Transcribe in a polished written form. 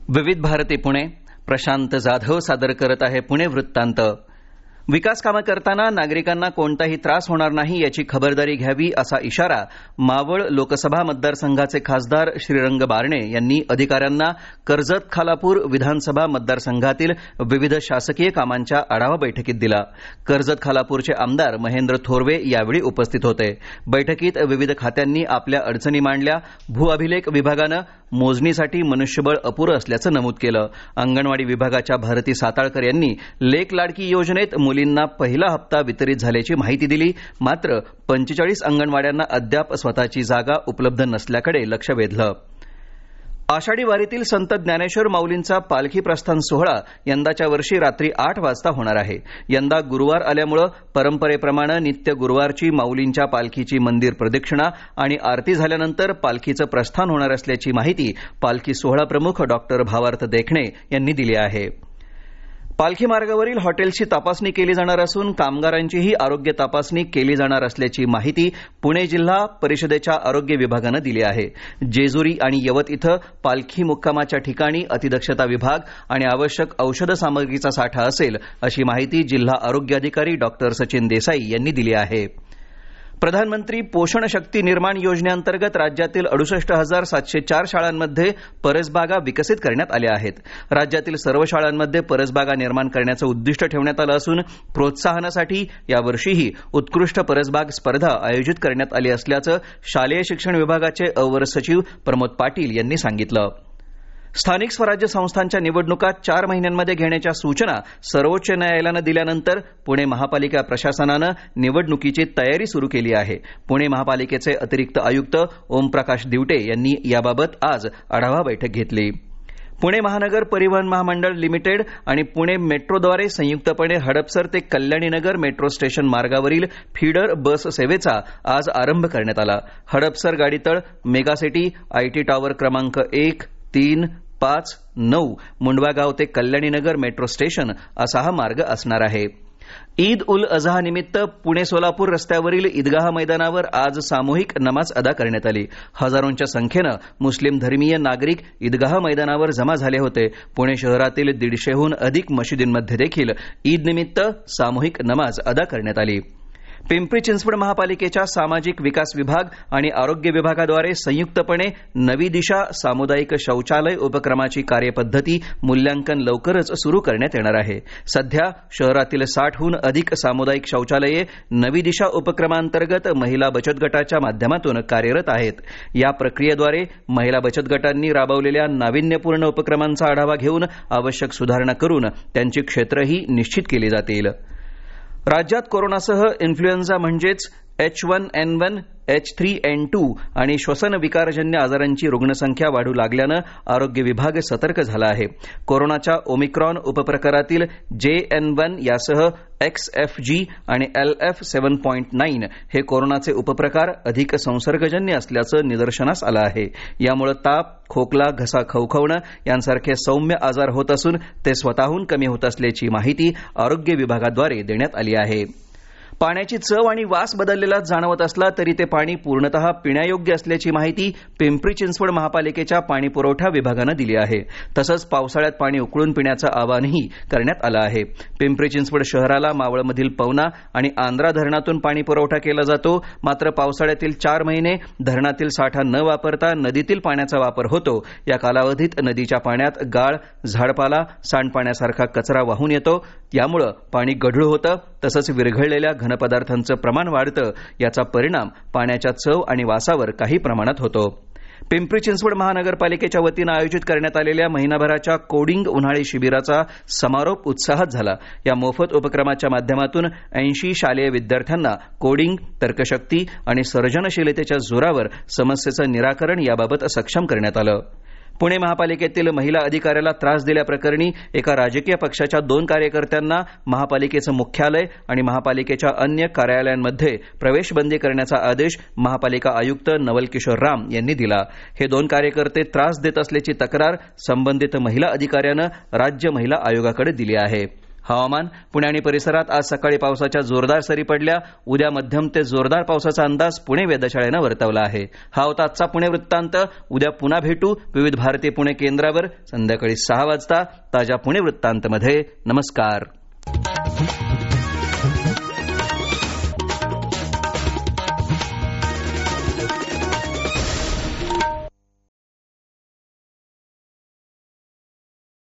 विविध भारती पुणे. प्रशांत जाधव सादर करत आहे पुणे वृत्तांत. विकास कामं करताना नागरिकांना कोणताही त्रास होणार नाही याची खबरदारी घ्यावी असा इशारा मावळ लोकसभा मतदारसंघाचे खासदार श्रीरंग बारणे यांनी अधिकाऱ्यांना कर्जत खालापूर विधानसभा मतदारसंघातील विविध शासकीय कामांच्या आढावा बैठकीत दिला. कर्जत खालापूरचे आमदार महेंद्र थोरवे यावेळी उपस्थित होते. बैठकीत विविध खात्यांनी आपल्या अडचणी मांडल्या. भूअभिलेख विभागानं मोजणीसाठी मनुष्यबळ अपुरं असल्याचं नमूद केलं. अंगणवाडी विभागाच्या भारती साताळकर यांनी लेक लाडकी योजनेत मुलींना पहिला हप्ता वितरित झाल्याची माहिती दिली. मात्र 45 अंगणवाड्यांना अद्याप स्वतःची जागा उपलब्ध नसल्याकडे लक्ष वेधलं. आषाढी वारीतील संत ज्ञानेश्वर माऊलींचा पालखी प्रस्थान सोहळा यंदाच्या वर्षी रात्री 8 वाजता होणार आहे. यंदा गुरुवार आल्यामुळे परंपरेप्रमाणे नित्य गुरुवारची माऊलींच्या पालखीची मंदिर प्रदक्षिणा आणि आरती झाल्यानंतर पालखीचं प्रस्थान होणार असल्याची माहिती पालखी सोहळा प्रमुख डॉक्टर भावार्थ देखणे यांनी दिली आहे. पालखी मार्गावरील हॉटेल्सची तपासणी केली जाणार असून कामगारांचीही आरोग्य तपासणी केली जाणार असल्याची माहिती पुणे जिल्हा परिषदेच्या आरोग्य विभागानं दिली आहे. जेजुरी आणि यवत इथं पालखी मुक्कामाच्या ठिकाणी अतिदक्षता विभाग आणि आवश्यक औषध सामग्रीचा साठा असेल अशी माहिती जिल्हा आरोग्य अधिकारी डॉक्टर सचिन देसाई यांनी दिली आहे. प्रधानमंत्री पोषण शक्ती निर्माण योजनेअंतर्गत राज्यातील 68,704 शाळांमध्ये परसबागा विकसित करण्यात आल्या आहेत. राज्यातील सर्व शाळांमध्ये परसबागा निर्माण करण्याचं उद्दिष्ट ठेवण्यात आलं असून प्रोत्साहनासाठी यावर्षीही उत्कृष्ट परसबाग स्पर्धा आयोजित करण्यात आली असल्याचं शालेय शिक्षण विभागाचे अवर सचिव प्रमोद पाटील यांनी सांगितलं. स्थानिक स्वराज्य संस्थांच्या निवडणुका 4 महिन्यांमध्ये घेण्याच्या सूचना सर्वोच्च न्यायालयानं दिल्यानंतर पुणे महापालिका प्रशासनानं निवडणुकीची तयारी सुरू केली आहे. पुणे महापालिकेचे अतिरिक्त आयुक्त ओमप्रकाश दिवटे यांनी याबाबत आज आढावा बैठक घेतली. पुणे महानगर परिवहन महामंडळ लिमिटेड आणि पुणे मेट्रोद्वारे संयुक्तपणे हडपसर ते कल्याणीनगर मेट्रो स्टेशन मार्गावरील फीडर बस सेवेचा आज आरंभ करण्यात आला. हडपसर गाडीतळ, मेगासिटी, आयटी टॉवर क्रमांक 1, 3, 5, 9, मुंडवागाव ते कल्याणीनगर मेट्रो स्टेशन असा हा मार्ग असणार आहे. ईद उल अझहा निमित्त पुणे सोलापूर रस्त्यावरील ईदगाह मैदानावर आज सामूहिक नमाज अदा करण्यात आली. हजारोंच्या संख्येनं मुस्लिम धर्मीय नागरिक ईदगाह मैदानावर जमा झाले होते. पुणे शहरातील 150हून अधिक मशिदींमध्ये देखील ईद निमित्त सामूहिक नमाज अदा करण्यात आली. पिंपरी चिंचवड महापालिकेच्या सामाजिक विकास विभाग आणि आरोग्य विभागाद्वारे संयुक्तपणे नवी दिशा सामुदायिक शौचालय उपक्रमाची कार्यपद्धती मूल्यांकन लवकरच सुरू करण्यात येणार आहे. सध्या शहरातील 60हून अधिक सामुदायिक शौचालये नवी दिशा उपक्रमांतर्गत महिला बचत गटाच्या माध्यमातून कार्यरत आहेत. या प्रक्रियेद्वारे महिला बचत गटांनी राबवलेल्या नाविन्यपूर्ण उपक्रमांचा आढावा घेऊन आवश्यक सुधारणा करून त्यांची क्षेत्रही निश्चित केली जातील. राज्यात कोरोनासह इन्फ्लुएन्झा म्हणजेच H1N1, H3N2 आणि श्वसन विकारजन्य आजारांची रुग्णसंख्या वाढू लागल्यानं आरोग्य विभाग सतर्क झाला आहे. कोरोनाच्या ओमिक्रॉन उपप्रकारातील JN1 यासह XFG आणि LF7.9 हे कोरोनाचे उपप्रकार अधिक संसर्गजन्य असल्याचं निदर्शनास आलं आहे. यामुळे ताप, खोकला, घसा खवखवणं यांसारखे सौम्य आजार होत असून ते स्वतःहून कमी होत असल्याची माहिती आरोग्य विभागाद्वारे देण्यात आली आहे. पाण्याची चव आणि वास बदललेला जाणवत असला तरी ते पाणी पूर्णतः पिण्यायोग्य असल्याची माहिती पिंपरी चिंचवड महापालिकेच्या पाणीपुरवठा विभागानं दिली आहे. तसंच पावसाळ्यात पाणी उकळून पिण्याचं आवाहनही करण्यात आलं आहे. पिंपरी चिंचवड शहराला मावळमधील पवना आणि आंध्रा धरणातून पाणी पुरवठा केला जातो. मात्र पावसाळ्यातील 4 महिने धरणातील साठा न वापरता नदीतील पाण्याचा वापर होतो. या कालावधीत नदीच्या पाण्यात गाळ, झाडपाला, सांडपाण्यासारखा कचरा वाहून येतो. यामुळे पाणी गढूळ होतं. तसंच विरघळलेल्या घनपदार्थांचं प्रमाण वाढतं. याचा परिणाम पाण्याच्या चव आणि वासावर काही प्रमाणात होतो. पिंपरी चिंचवड महानगरपालिकेच्या वतीनं आयोजित करण्यात आलेल्या महिनाभराच्या कोडिंग उन्हाळी शिबिराचा समारोप उत्साहात झाला. या मोफत उपक्रमाच्या माध्यमातून 80 शालेय विद्यार्थ्यांना कोडिंग, तर्कशक्ती आणि सर्जनशीलतेच्या जोरावर समस्येचं निराकरण याबाबत सक्षम करण्यात आलं. पुणे महापालिकेतील महिला अधिकाऱ्याला त्रास दिल्याप्रकरणी एका राजकीय पक्षाच्या 2 कार्यकर्त्यांना महापालिकेचं मुख्यालय आणि महापालिकेच्या अन्य कार्यालयांमध्ये प्रवेशबंदी करण्याचा आदेश महापालिका आयुक्त नवल किशोर राम यांनी दिला. हे 2 कार्यकर्ते त्रास देत असल्याची तक्रार संबंधित महिला अधिकाऱ्यानं राज्य महिला आयोगाकडे दिली आहे. हवामान. पुणे आणि परिसरात आज सकाळी पावसाच्या जोरदार सरी पडल्या. उद्या मध्यम ते जोरदार पावसाचा अंदाज पुणे वेधशाळेनं वर्तवला आहे. हा होता आजचा पुणे वृत्तांत. उद्या पुन्हा भेटू विविध भारती पुणे केंद्रावर संध्याकाळी 6 वाजता ताज्या पुणे वृत्तांतमध्ये. नमस्कार.